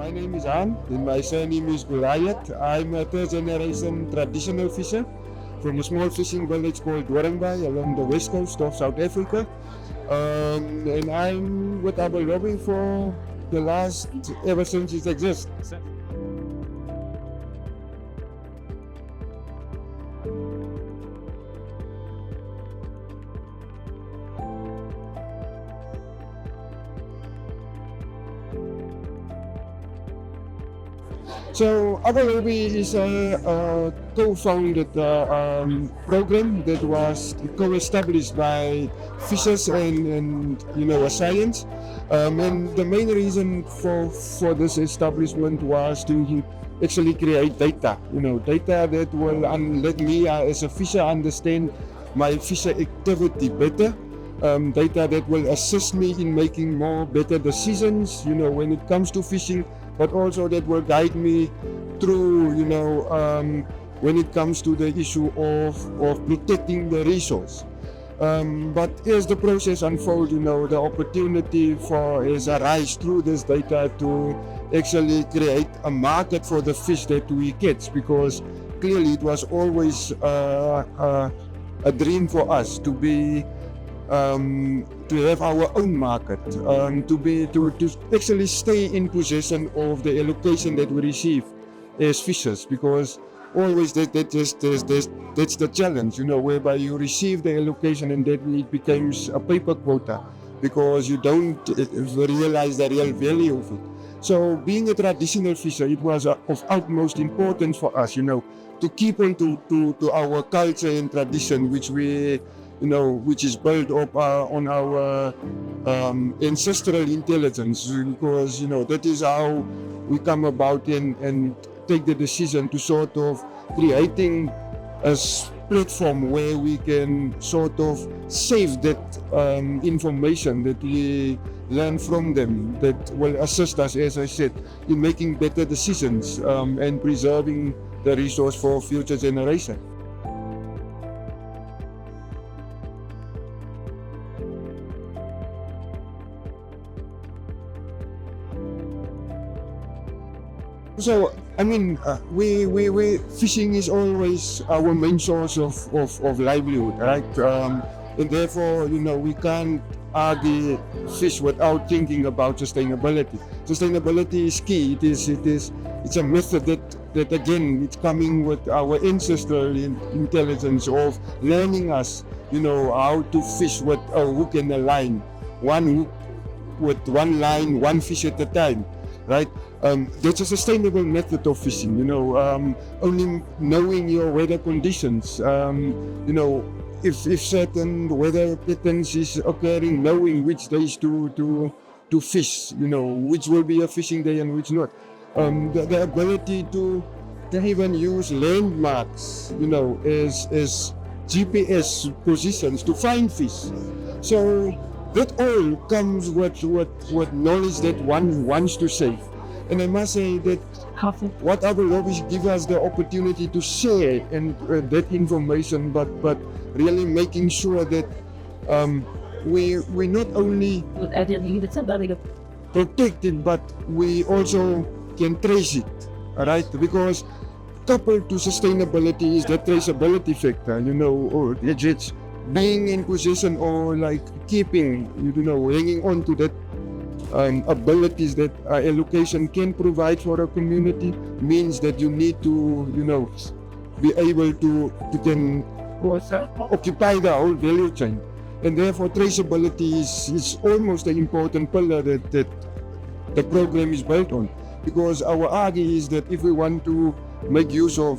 My name is Hahn, and my surname is Goliath. I'm a third generation traditional fisher from a small fishing village called Dwarangbai along the west coast of South Africa. And I'm with Abalobi for the last, ever since it exists. So Abalobi is a co-founded program that was co-established by fishers and a science. And the main reason for this establishment was to actually create data. Data that will let me as a fisher understand my fisher activity better. Data that will assist me in making more better decisions, when it comes to fishing, but also that will guide me through, when it comes to the issue of protecting the resource. But as the process unfolds, the opportunity has arisen through this data to actually create a market for the fish that we catch, because clearly it was always a dream for us to be to have our own market, to actually stay in possession of the allocation that we receive as fishers, because always that's the challenge, whereby you receive the allocation and then it becomes a paper quota because you don't realize the real value of it. So being a traditional fisher, it was of utmost importance for us, to keep on to our culture and tradition, which is built up on our ancestral intelligence, because that is how we come about and take the decision to sort of creating a platform where we can sort of save that information that we learn from them, that will assist us, as I said, in making better decisions and preserving the resource for future generations. So, we fishing is always our main source of livelihood, right? And therefore, we can't argue fish without thinking about sustainability. Sustainability is key. It's a method that again, it's coming with our ancestral intelligence of learning us, how to fish with a hook and a line, one hook with one line, one fish at a time, right? That's a sustainable method of fishing, only knowing your weather conditions, if certain weather patterns is occurring, knowing which days to fish, which will be a fishing day and which not. The ability to even use landmarks, as GPS positions to find fish. So that all comes with knowledge that one wants to save. And I must say that what Abalobi give us the opportunity to share and that information, but really making sure that we not only protect it, but we also can trace it, right? Because coupled to sustainability is the traceability factor, or it's being in possession or like keeping, hanging on to that abilities that allocation can provide for a community, means that you need to, be able to can occupy the whole value chain. And therefore traceability is almost an important pillar that the program is built on. Because our argument is that if we want to make use of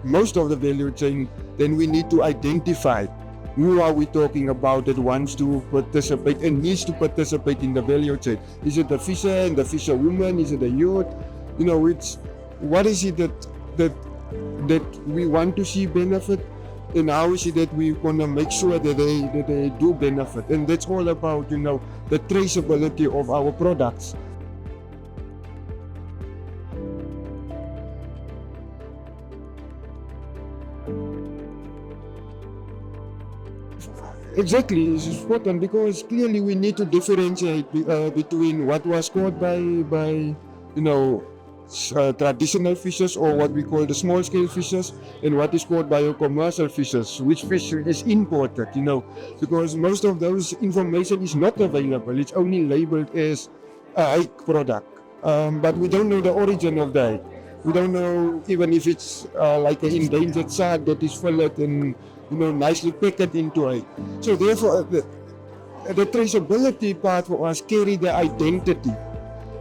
most of the value chain, then we need to identify who are we talking about that wants to participate and needs to participate in the value chain. Is it the fisher and the fisherwoman? Is it the youth? What is it that we want to see benefit, and how is it that we want to make sure that they do benefit? And that's all about, the traceability of our products. Exactly, it's important because clearly we need to differentiate between what was caught by you know traditional fishers or what we call the small scale fishers and what is caught by your commercial fishers, which fish is imported, because most of those information is not available. It's only labeled as a egg product, but we don't know the origin of the egg. We don't know even if it's like an endangered shark that is filleted and nicely packed into it. So therefore, the traceability part for us carry the identity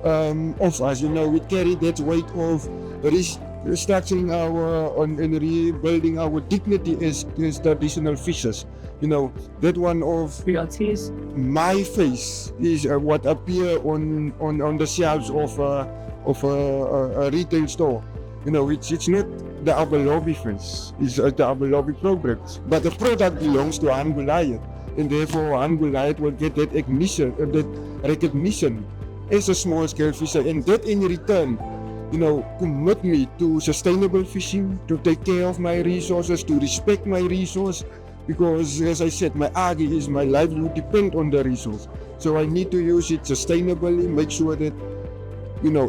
of us. We carry that weight of restructuring and rebuilding our dignity as traditional fishers. That one of my face is what appear on the shelves of a retail store. It's not the Abalobi face, it's the Abalobi program, but the product belongs to Hahn Goliath, and therefore Hahn Goliath will get that recognition as a small scale fisher, and that in return commit me to sustainable fishing, to take care of my resources, to respect my resource, because as I said, my agi is my livelihood depend on the resource. So I need to use it sustainably, make sure that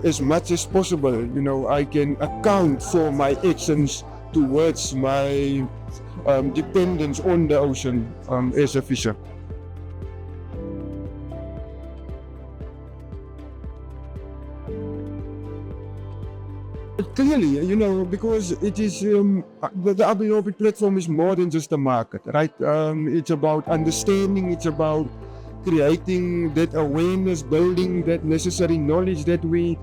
as much as possible, I can account for my actions towards my dependence on the ocean as a fisher. Clearly, because it is the Abalobi platform is more than just a market, right? It's about understanding, it's about creating that awareness, building that necessary knowledge that we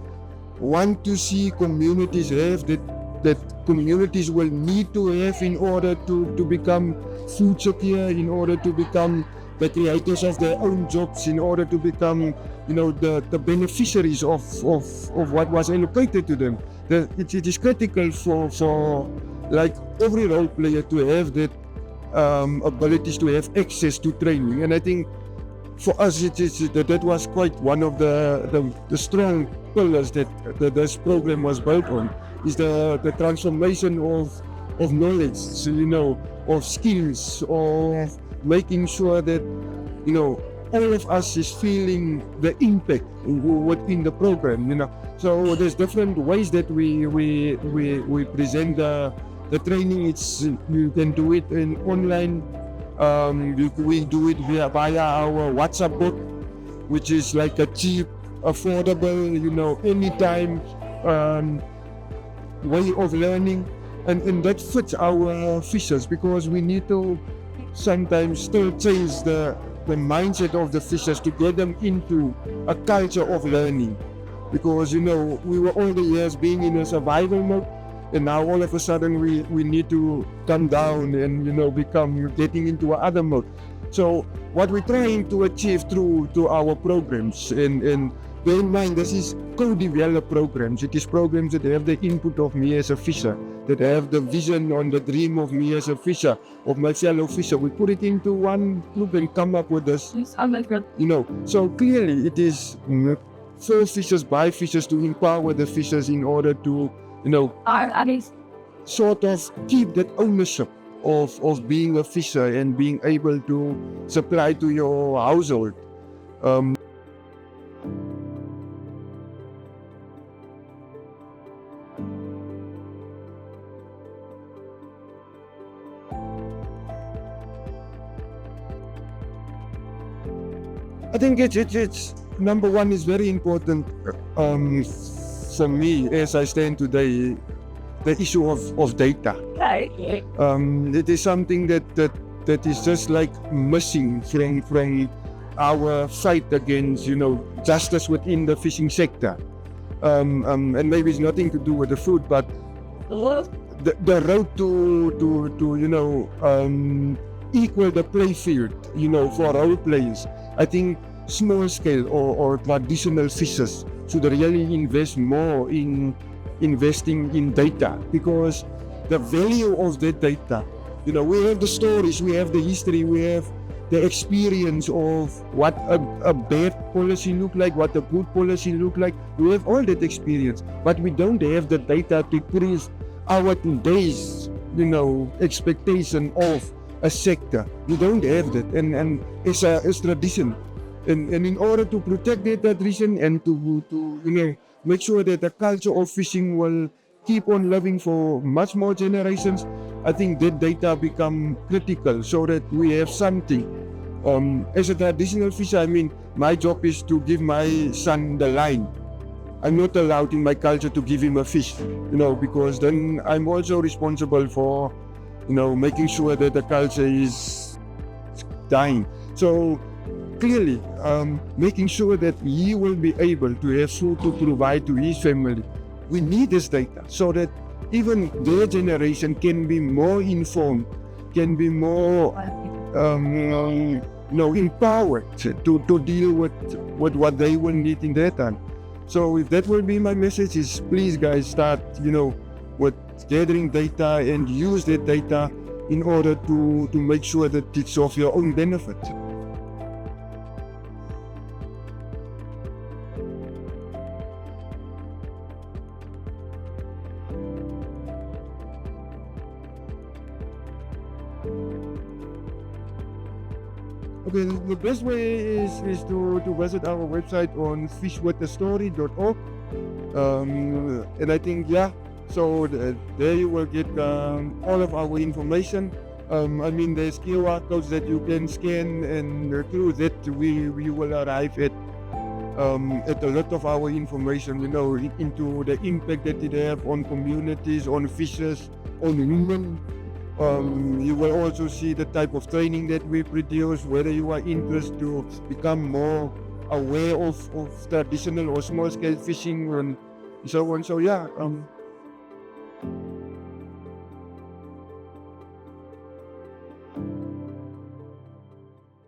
want to see communities have, that communities will need to have in order to become food secure, in order to become the creators of their own jobs, in order to become the beneficiaries of what was allocated to them. It is critical for like every role player to have that abilities to have access to training, and I think for us that was quite one of the strong pillars that this program was built on, is the transformation of knowledge, of skills, of making sure that all of us is feeling the impact within the program. So there's different ways that we present the training. You can do it in online. We do it via our WhatsApp bot, which is like a cheap, affordable, anytime way of learning, and that fits our fishers, because we need to sometimes still change the mindset of the fishers to get them into a culture of learning, because we were all the years being in a survival mode, and now all of a sudden we need to come down and become getting into another mode. So what we're trying to achieve through our programs, and bear in mind, this is co-developed programs. It is programs that have the input of me as a fisher, that have the vision on the dream of me as a fisher, of my fellow fisher. We put it into one group and come up with this. So clearly it is for fishers, by fishers, to empower the fishers in order to sort of keep that ownership of being a fisher and being able to supply to your household. I think it's number one is very important for me as I stand today, the issue of data. It is something that is just like missing from our fight against justice within the fishing sector, and maybe it's nothing to do with the food, but the road to equal the play field for all players. I think small scale or traditional fishers should really invest more in investing in data, because the value of that data, we have the stories, we have the history, we have the experience of what a bad policy look like, what a good policy look like. We have all that experience, but we don't have the data to prove our today's expectation of a sector. You don't have that, and it's tradition. And in order to protect that tradition and to make sure that the culture of fishing will keep on living for much more generations, I think that data become critical so that we have something. As a traditional fisher, I mean, my job is to give my son the line. I'm not allowed in my culture to give him a fish, because then I'm also responsible for, making sure that the culture is dying. So clearly, making sure that he will be able to have food to provide to his family. We need this data so that even their generation can be more informed, can be more empowered to deal with what they will need in their time. So if that will be my message, is please guys start with gathering data and use that data in order to make sure that it's of your own benefit. Okay, the best way is to visit our website on fishwiththestory.org. And I think, so there you will get all of our information. There's QR codes that you can scan, and through that we will arrive at a lot of our information, into the impact that it have on communities, on fishers, on women. You will also see the type of training that we produce, whether you are interested to become more aware of traditional or small scale fishing and so on. So